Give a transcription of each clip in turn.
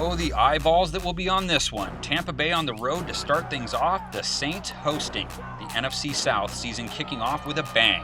Oh, the eyeballs that will be on this one. Tampa Bay on the road to start things off, the Saints hosting. The NFC South season kicking off with a bang.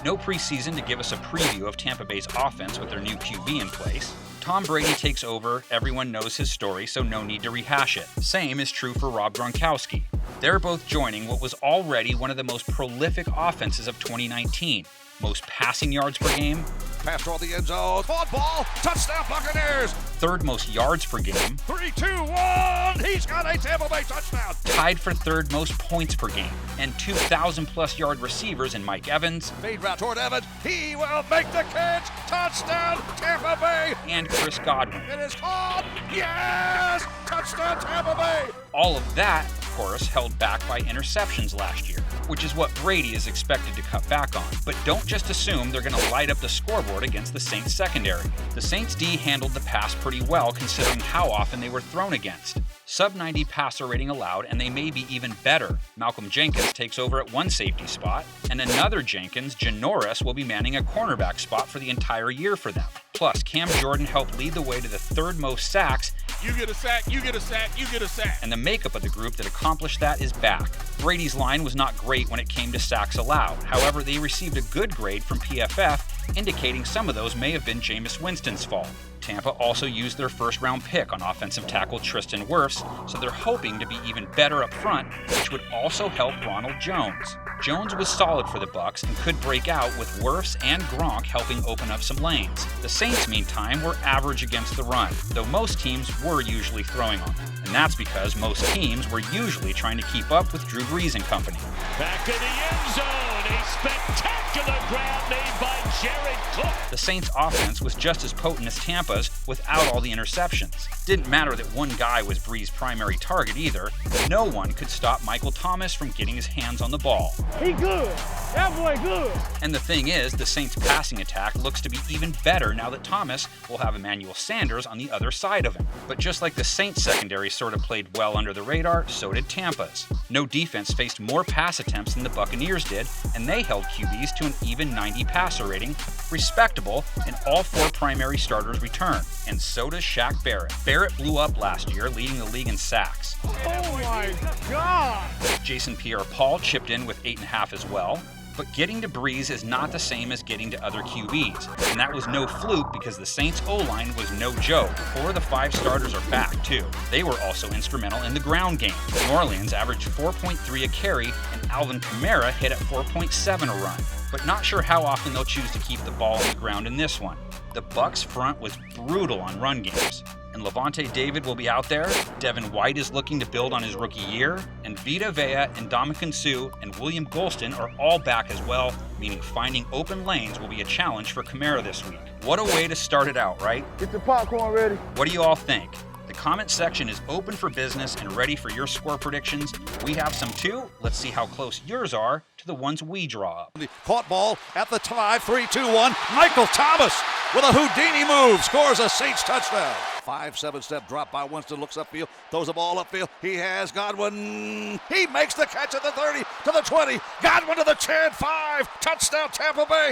No preseason to give us a preview of Tampa Bay's offense with their new QB in place. Tom Brady takes over, everyone knows his story, so no need to rehash it. Same is true for Rob Gronkowski. They're both joining what was already one of the most prolific offenses of 2019. Most passing yards per game. Pass toward the end zone. Ball. Touchdown Buccaneers. Third most yards per game. 3, 2, 1. He's got a Tampa Bay touchdown. Tied for third most points per game. And 2,000-plus yard receivers in Mike Evans. Fade route toward Evans. He will make the catch. Touchdown Tampa Bay. And Chris Godwin. It is caught. Yes. Touchdown Tampa Bay. All of that, of course, held back by interceptions last year, which is what Brady is expected to cut back on. But don't just assume they're going to light up the scoreboard against the Saints secondary. The Saints D handled the pass pretty well considering how often they were thrown against. Sub-90 passer rating allowed, and they may be even better. Malcolm Jenkins takes over at one safety spot, and another Jenkins, Janoris, will be manning a cornerback spot for the entire year for them. Plus, Cam Jordan helped lead the way to the third most sacks. You get a sack, you get a sack, you get a sack. And the makeup of the group that accomplished that is back. Brady's line was not great when it came to sacks allowed. However, they received a good grade from PFF, indicating some of those may have been Jameis Winston's fault. Tampa also used their first-round pick on offensive tackle Tristan Wirfs, so they're hoping to be even better up front, which would also help Ronald Jones. Jones was solid for the Bucs and could break out with Wirfs and Gronk helping open up some lanes. The Saints, meantime, were average against the run, though most teams were usually throwing on them. And that's because most teams were usually trying to keep up with Drew Brees and company. Back to the end zone, a spectacular grab made by Jared Cook. The Saints' offense was just as potent as Tampa's without all the interceptions. Didn't matter that one guy was Brees' primary target either. No one could stop Michael Thomas from getting his hands on the ball. He good. That boy good. And the thing is, the Saints' passing attack looks to be even better now that Thomas will have Emmanuel Sanders on the other side of him. But just like the Saints' secondary sort of played well under the radar, so did Tampa's. No defense faced more pass attempts than the Buccaneers did, and they held QBs to an even 90 passer rating, respectable, and all four primary starters returned. And so does Shaq Barrett. Barrett blew up last year, leading the league in sacks. Oh my God! Jason Pierre-Paul chipped in with 8.5 as well. But getting to Brees is not the same as getting to other QBs, and that was no fluke because the Saints' O-line was no joke. 4 of the 5 starters are back, too. They were also instrumental in the ground game. New Orleans averaged 4.3 a carry, and ALVIN KAMARA hit at 4.7 a run. But not sure how often they'll choose to keep the ball on the ground in this one. The Bucs' front was brutal on run games. And Lavonte David will be out there, Devin White is looking to build on his rookie year, and Vita Vea and Ndamukong Suh and William Golston are all back as well, meaning finding open lanes will be a challenge for KAMARA this week. What a way to start it out, right? Get the popcorn ready. What do you all think? The comment section is open for business and ready for your score predictions. We have some too. Let's see how close yours are to the ones we draw up. The caught ball at the tie, 3, 2, 1. Michael Thomas with a Houdini move scores a Saints touchdown. 5-7-step drop by Winston, looks upfield, throws the ball upfield. He has Godwin. He makes the catch at the 30 to the 20. Godwin to the 10, 5. Touchdown Tampa Bay.